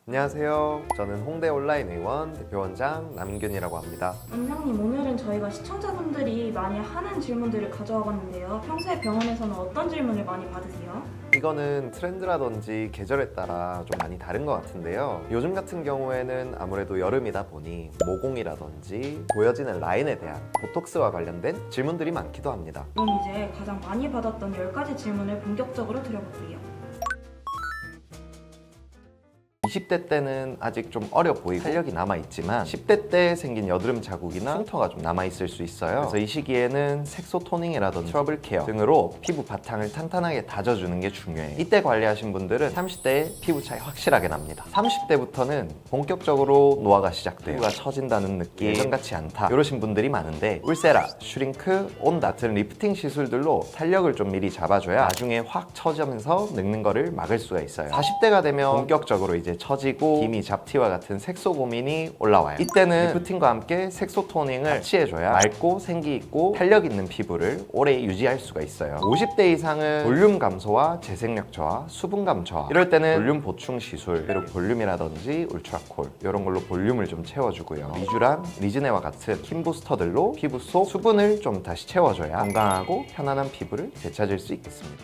안녕하세요. 저는 홍대 온라인 의원 대표원장 남균이라고 합니다. 원장님, 오늘은 저희가 시청자분들이 많이 하는 질문들을 가져와 봤는데요. 평소에 병원에서는 어떤 질문을 많이 받으세요? 이거는 트렌드라든지 계절에 따라 좀 많이 다른 것 같은데요. 요즘 같은 경우에는 아무래도 여름이다 보니 모공이라든지 보여지는 라인에 대한 보톡스와 관련된 질문들이 많기도 합니다. 그럼 이제 가장 많이 받았던 10가지 질문을 본격적으로 드려볼게요. 20대 때는 아직 좀 어려 보이고 탄력이 남아있지만 10대 때 생긴 여드름 자국이나 흉터가 좀 남아있을 수 있어요. 그래서 이 시기에는 색소 토닝이라든지 트러블 케어 등으로 피부 바탕을 탄탄하게 다져주는 게 중요해요. 이때 관리하신 분들은 30대에 피부 차이 확실하게 납니다. 30대부터는 본격적으로 노화가 시작돼요. 피부가 처진다는 느낌, 예전같이 않다 이러신 분들이 많은데 울세라, 슈링크, 온 같은 리프팅 시술들로 탄력을 좀 미리 잡아줘야 나중에 확 처지면서 늙는 거를 막을 수가 있어요. 40대가 되면 본격적으로 이제 처지고 기미, 잡티와 같은 색소 고민이 올라와요. 이때는 리프팅과 함께 색소 토닝을 같이 해줘야 맑고 생기 있고 탄력 있는 피부를 오래 유지할 수가 있어요. 50대 이상은 볼륨 감소와 재생력 저하, 수분감 저하 이럴 때는 볼륨 보충 시술, 그리고 볼륨이라든지 울트라콜 이런 걸로 볼륨을 좀 채워주고요. 리쥬란, 리즈네와 같은 힘 부스터들로 피부 속 수분을 좀 다시 채워줘야 건강하고 편안한 피부를 되찾을 수 있겠습니다.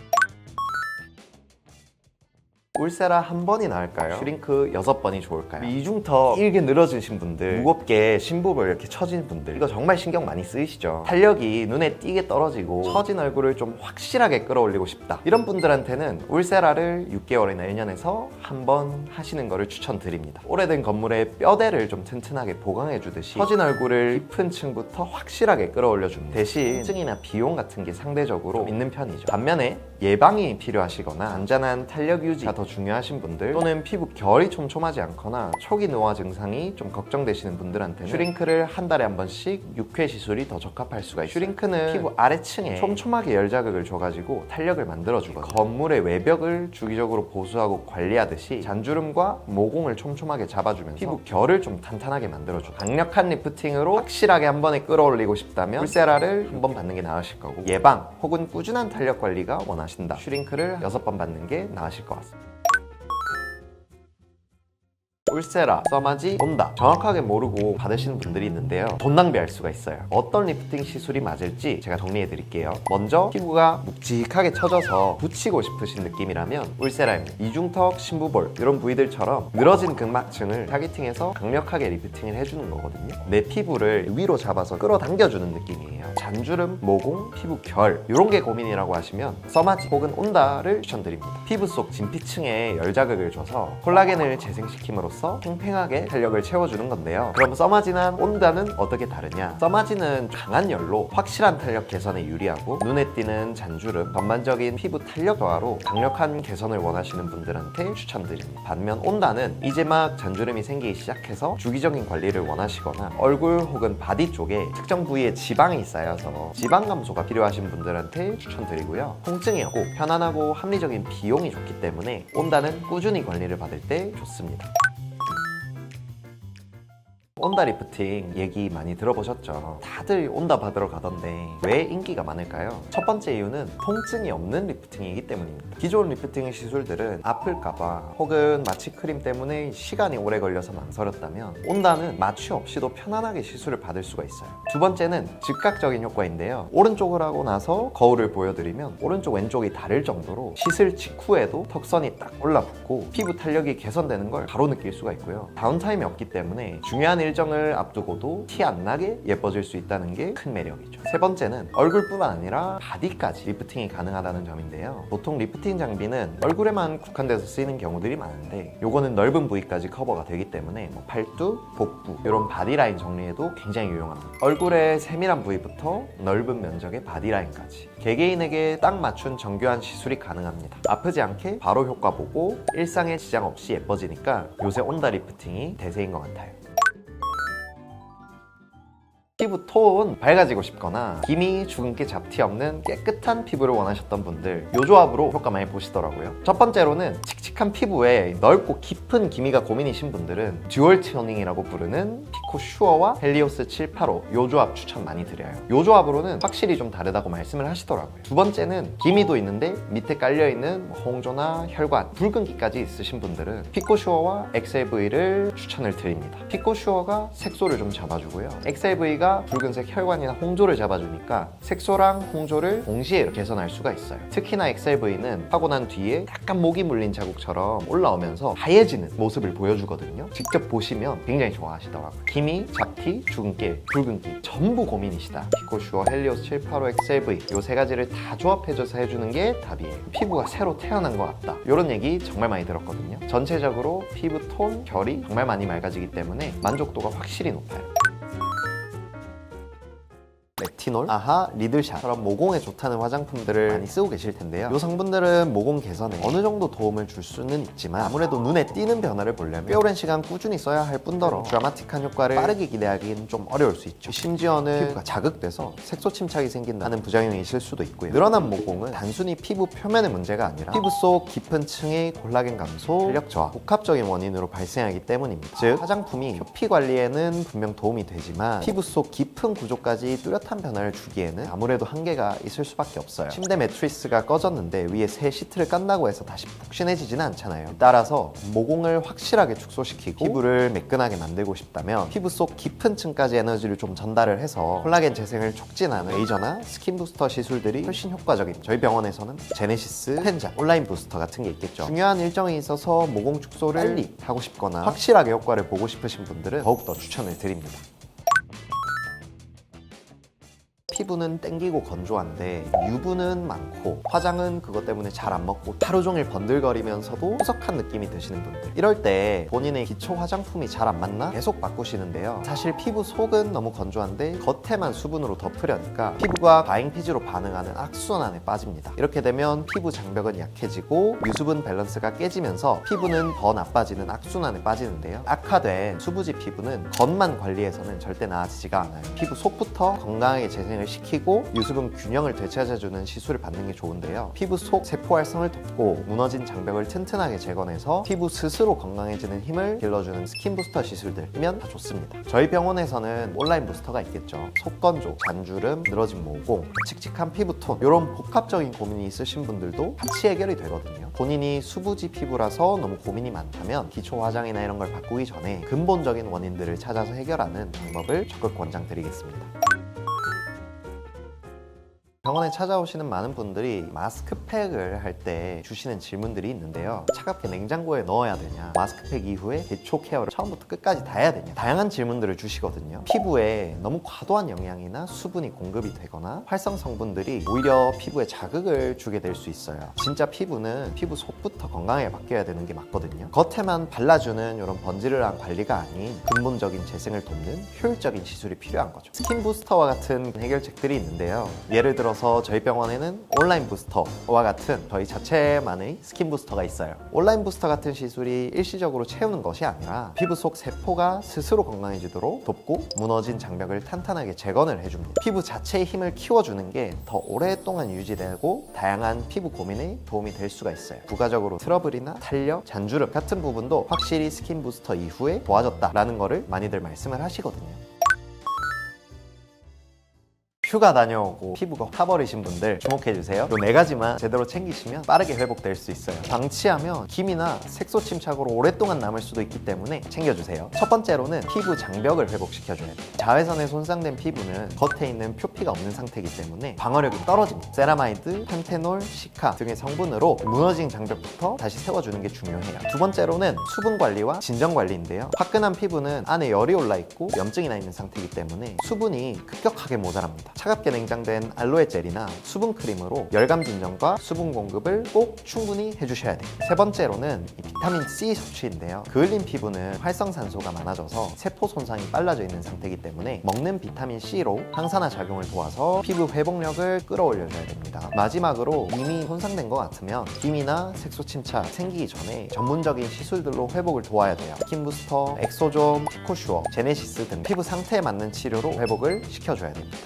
울세라 한 번이 나을까요? 슈링크 6번이 좋을까요? 이중턱 길게 늘어지신 분들, 무겁게 심부볼 이렇게 처진 분들 이거 정말 신경 많이 쓰이시죠? 탄력이 눈에 띄게 떨어지고 처진 얼굴을 좀 확실하게 끌어올리고 싶다 이런 분들한테는 울세라를 6개월이나 1년에서 한 번 하시는 거를 추천드립니다. 오래된 건물의 뼈대를 좀 튼튼하게 보강해 주듯이 처진 얼굴을 깊은 층부터 확실하게 끌어올려 줍니다. 대신 층이나 비용 같은 게 상대적으로 좀 있는 편이죠. 반면에 예방이 필요하시거나 잔잔한 탄력 유지가 더 중요하신 분들 또는 피부 결이 촘촘하지 않거나 초기 노화 증상이 좀 걱정되시는 분들한테는 슈링크를 한 달에 한 번씩 6회 시술이 더 적합할 수가 있어요. 슈링크는 피부 아래층에 촘촘하게 열 자극을 줘가지고 탄력을 만들어주거든요. 건물의 외벽을 주기적으로 보수하고 관리하듯이 잔주름과 모공을 촘촘하게 잡아주면서 피부 결을 좀 탄탄하게 만들어줘요. 강력한 리프팅으로 확실하게 한 번에 끌어올리고 싶다면 울세라를 한 번 받는 게 나으실 거고, 예방 혹은 꾸준한 탄력 관리가 원하신다 슈링크를 6번 받는 게 나으실 것 같습니다. 울세라, 써마지, 온다 정확하게 모르고 받으시는 분들이 있는데요. 돈 낭비할 수가 있어요. 어떤 리프팅 시술이 맞을지 제가 정리해 드릴게요. 먼저 피부가 묵직하게 처져서 붙이고 싶으신 느낌이라면 울세라입니다. 이중턱, 심부볼 이런 부위들처럼 늘어진 근막층을 타겟팅해서 강력하게 리프팅을 해주는 거거든요. 내 피부를 위로 잡아서 끌어당겨주는 느낌이에요. 잔주름, 모공, 피부 결 이런 게 고민이라고 하시면 써마지 혹은 온다를 추천드립니다. 피부 속 진피층에 열 자극을 줘서 콜라겐을 재생시킴으로써 팽팽하게 탄력을 채워주는 건데요. 그럼 써마지나 온다는 어떻게 다르냐? 써마지는 강한 열로 확실한 탄력 개선에 유리하고 눈에 띄는 잔주름, 전반적인 피부 탄력 저하로 강력한 개선을 원하시는 분들한테 추천드립니다. 반면 온다는 이제 막 잔주름이 생기기 시작해서 주기적인 관리를 원하시거나 얼굴 혹은 바디 쪽에 특정 부위에 지방이 쌓여서 지방 감소가 필요하신 분들한테 추천드리고요. 통증이 없고 편안하고 합리적인 비용이 좋기 때문에 온다는 꾸준히 관리를 받을 때 좋습니다. 온다 리프팅 얘기 많이 들어보셨죠? 다들 온다 받으러 가던데 왜 인기가 많을까요? 첫 번째 이유는 통증이 없는 리프팅이기 때문입니다. 기존 리프팅 시술들은 아플까봐 혹은 마취 크림 때문에 시간이 오래 걸려서 망설였다면 온다는 마취 없이도 편안하게 시술을 받을 수가 있어요. 두 번째는 즉각적인 효과인데요. 오른쪽을 하고 나서 거울을 보여드리면 오른쪽 왼쪽이 다를 정도로 시술 직후에도 턱선이 딱 올라붙고 피부 탄력이 개선되는 걸 바로 느낄 수가 있고요. 다운타임이 없기 때문에 중요한 일정을 앞두고도 티 안 나게 예뻐질 수 있다는 게 큰 매력이죠. 세 번째는 얼굴뿐만 아니라 바디까지 리프팅이 가능하다는 점인데요. 보통 리프팅 장비는 얼굴에만 국한돼서 쓰이는 경우들이 많은데 요거는 넓은 부위까지 커버가 되기 때문에 팔뚝, 복부 이런 바디라인 정리에도 굉장히 유용합니다. 얼굴의 세밀한 부위부터 넓은 면적의 바디라인까지 개개인에게 딱 맞춘 정교한 시술이 가능합니다. 아프지 않게 바로 효과 보고 일상에 지장 없이 예뻐지니까 요새 온다 리프팅이 대세인 것 같아요. 피부 톤 밝아지고 싶거나 기미, 주근깨, 잡티 없는 깨끗한 피부를 원하셨던 분들 이 조합으로 효과 많이 보시더라고요. 첫 번째로는 칙칙한 피부에 넓고 깊은 기미가 고민이신 분들은 듀얼 토닝이라고 부르는 피코 슈어와 헬리오스 785 이 조합 추천 많이 드려요. 이 조합으로는 확실히 좀 다르다고 말씀을 하시더라고요. 두 번째는 기미도 있는데 밑에 깔려있는 홍조나 혈관, 붉은기까지 있으신 분들은 피코 슈어와 XLV를 추천을 드립니다. 피코 슈어가 색소를 좀 잡아주고요. XLV가 붉은색 혈관이나 홍조를 잡아주니까 색소랑 홍조를 동시에 개선할 수가 있어요. 특히나 XLV는 하고 난 뒤에 약간 모기 물린 자국처럼 올라오면서 하얘지는 모습을 보여주거든요. 직접 보시면 굉장히 좋아하시더라고요. 기미, 잡티, 주근깨, 붉은기 전부 고민이시다. 피코 슈어, 헬리오스 785 XLV 이 세 가지를 다 조합해줘서 해주는 게 답이에요. 피부가 새로 태어난 것 같다. 이런 얘기 정말 많이 들었거든요. 전체적으로 피부 톤, 결이 정말 많이 맑아지기 때문에 만족도가 확실히 높아요. 레티놀, 아하, 리들샷처럼 모공에 좋다는 화장품들을 많이 쓰고 계실 텐데요. 이 성분들은 모공 개선에 어느 정도 도움을 줄 수는 있지만 아무래도 눈에 띄는 변화를 보려면 꽤 오랜 시간 꾸준히 써야 할 뿐더러 드라마틱한 효과를 빠르게 기대하기는 좀 어려울 수 있죠. 심지어는 피부가 자극돼서 색소 침착이 생긴다는 부작용이 있을 수도 있고요. 늘어난 모공은 단순히 피부 표면의 문제가 아니라 피부 속 깊은 층의 콜라겐 감소, 탄력 저하, 복합적인 원인으로 발생하기 때문입니다. 즉, 화장품이 표피 관리에는 분명 도움이 되지만 피부 속 깊은 구조까지 뚜렷한 변화를 주기에는 아무래도 한계가 있을 수밖에 없어요. 침대 매트리스가 꺼졌는데 위에 새 시트를 깐다고 해서 다시 푹신해지지는 않잖아요. 따라서 모공을 확실하게 축소시키고 피부를 매끈하게 만들고 싶다면 피부 속 깊은 층까지 에너지를 좀 전달을 해서 콜라겐 재생을 촉진하는 레이저나 스킨 부스터 시술들이 훨씬 효과적입니다. 저희 병원에서는 제네시스, 텐자, 온라인 부스터 같은 게 있겠죠. 중요한 일정이 있어서 모공 축소를 빨리 하고 싶거나 확실하게 효과를 보고 싶으신 분들은 더욱더 추천을 드립니다. 피부는 땡기고 건조한데 유분은 많고 화장은 그것 때문에 잘 안 먹고 하루 종일 번들거리면서도 허석한 느낌이 드시는 분들, 이럴 때 본인의 기초 화장품이 잘 안 맞나 계속 바꾸시는데요. 사실 피부 속은 너무 건조한데 겉에만 수분으로 덮으려니까 피부가 과잉피지로 반응하는 악순환에 빠집니다. 이렇게 되면 피부 장벽은 약해지고 유수분 밸런스가 깨지면서 피부는 더 나빠지는 악순환에 빠지는데요. 악화된 수부지 피부는 겉만 관리해서는 절대 나아지지가 않아요. 피부 속부터 건강하게 재생을 시키고 유수분 균형을 되찾아주는 시술을 받는 게 좋은데요. 피부 속 세포 활성을 돕고 무너진 장벽을 튼튼하게 재건해서 피부 스스로 건강해지는 힘을 길러주는 스킨 부스터 시술들이면 다 좋습니다. 저희 병원에서는 온라인 부스터가 있겠죠. 속건조, 잔주름, 늘어진 모공, 칙칙한 피부톤 이런 복합적인 고민이 있으신 분들도 같이 해결이 되거든요. 본인이 수부지 피부라서 너무 고민이 많다면 기초 화장이나 이런 걸 바꾸기 전에 근본적인 원인들을 찾아서 해결하는 방법을 적극 권장드리겠습니다. 병원에 찾아오시는 많은 분들이 마스크팩을 할 때 주시는 질문들이 있는데요. 차갑게 냉장고에 넣어야 되냐, 마스크팩 이후에 기초 케어를 처음부터 끝까지 다 해야 되냐, 다양한 질문들을 주시거든요. 피부에 너무 과도한 영양이나 수분이 공급이 되거나 활성 성분들이 오히려 피부에 자극을 주게 될 수 있어요. 진짜 피부는 피부 속부터 건강하게 바뀌어야 되는 게 맞거든요. 겉에만 발라주는 이런 번지르르한 관리가 아닌 근본적인 재생을 돕는 효율적인 시술이 필요한 거죠. 스킨 부스터와 같은 해결책들이 있는데요. 예를 들어 저희 병원에는 온라인 부스터와 같은 저희 자체만의 스킨 부스터가 있어요. 온라인 부스터 같은 시술이 일시적으로 채우는 것이 아니라 피부 속 세포가 스스로 건강해지도록 돕고 무너진 장벽을 탄탄하게 재건을 해줍니다. 피부 자체의 힘을 키워주는 게 더 오랫동안 유지되고 다양한 피부 고민에 도움이 될 수가 있어요. 부가적으로 트러블이나 탄력, 잔주름 같은 부분도 확실히 스킨 부스터 이후에 좋아졌다라는 거를 많이들 말씀을 하시거든요. 휴가 다녀오고 피부가 타버리신 분들 주목해주세요. 이 4가지만 제대로 챙기시면 빠르게 회복될 수 있어요. 방치하면 기미나 색소 침착으로 오랫동안 남을 수도 있기 때문에 챙겨주세요. 첫 번째로는 피부 장벽을 회복시켜줘야 돼요. 자외선에 손상된 피부는 겉에 있는 표피가 없는 상태이기 때문에 방어력이 떨어집니다. 세라마이드, 판테놀, 시카 등의 성분으로 무너진 장벽부터 다시 세워주는 게 중요해요. 두 번째로는 수분 관리와 진정 관리인데요. 화끈한 피부는 안에 열이 올라있고 염증이 나 있는 상태이기 때문에 수분이 급격하게 모자랍니다. 차갑게 냉장된 알로에 젤이나 수분 크림으로 열감 진정과 수분 공급을 꼭 충분히 해주셔야 돼요. 세 번째로는 이 비타민 C 섭취인데요. 그을린 피부는 활성산소가 많아져서 세포 손상이 빨라져 있는 상태이기 때문에 먹는 비타민 C로 항산화 작용을 도와서 피부 회복력을 끌어올려줘야 됩니다. 마지막으로 이미 손상된 것 같으면 기미나 색소 침착 생기기 전에 전문적인 시술들로 회복을 도와야 돼요. 스킨부스터, 엑소존, 피코슈어, 제네시스 등 피부 상태에 맞는 치료로 회복을 시켜줘야 됩니다.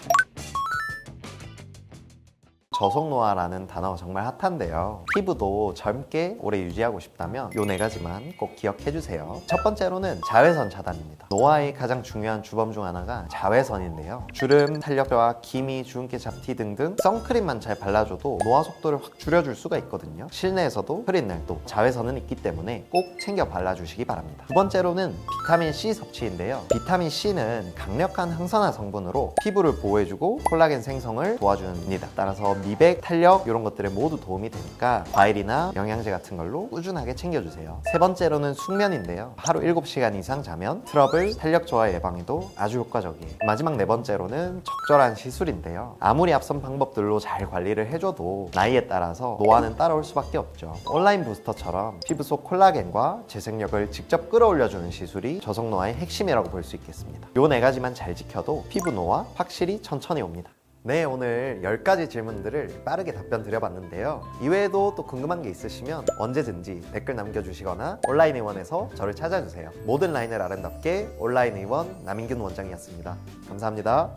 저속노화라는 단어가 정말 핫한데요. 피부도 젊게 오래 유지하고 싶다면 요 4가지만 꼭 기억해주세요. 첫 번째로는 자외선 차단입니다. 노화의 가장 중요한 주범 중 하나가 자외선인데요. 주름, 탄력과 기미, 주근깨, 잡티 등등 선크림만 잘 발라줘도 노화 속도를 확 줄여줄 수가 있거든요. 실내에서도 흐린 날도 자외선은 있기 때문에 꼭 챙겨 발라주시기 바랍니다. 두 번째로는 비타민 C 섭취인데요. 비타민 C는 강력한 항산화 성분으로 피부를 보호해주고 콜라겐 생성을 도와줍니다. 따라서 미백, 탄력 이런 것들에 모두 도움이 되니까 과일이나 영양제 같은 걸로 꾸준하게 챙겨주세요. 세 번째로는 숙면인데요. 하루 7시간 이상 자면 트러블, 탄력 저하 예방에도 아주 효과적이에요. 마지막 4번째로는 적절한 시술인데요. 아무리 앞선 방법들로 잘 관리를 해줘도 나이에 따라서 노화는 따라올 수밖에 없죠. 온라인 부스터처럼 피부 속 콜라겐과 재생력을 직접 끌어올려주는 시술이 저속노화의 핵심이라고 볼 수 있겠습니다. 요 4가지만 잘 지켜도 피부 노화 확실히 천천히 옵니다. 네, 오늘 10가지 질문들을 빠르게 답변 드려봤는데요. 이외에도 또 궁금한 게 있으시면 언제든지 댓글 남겨주시거나 온라인 의원에서 저를 찾아주세요. 모든 라인을 아름답게 온라인 의원 남인균 원장이었습니다. 감사합니다.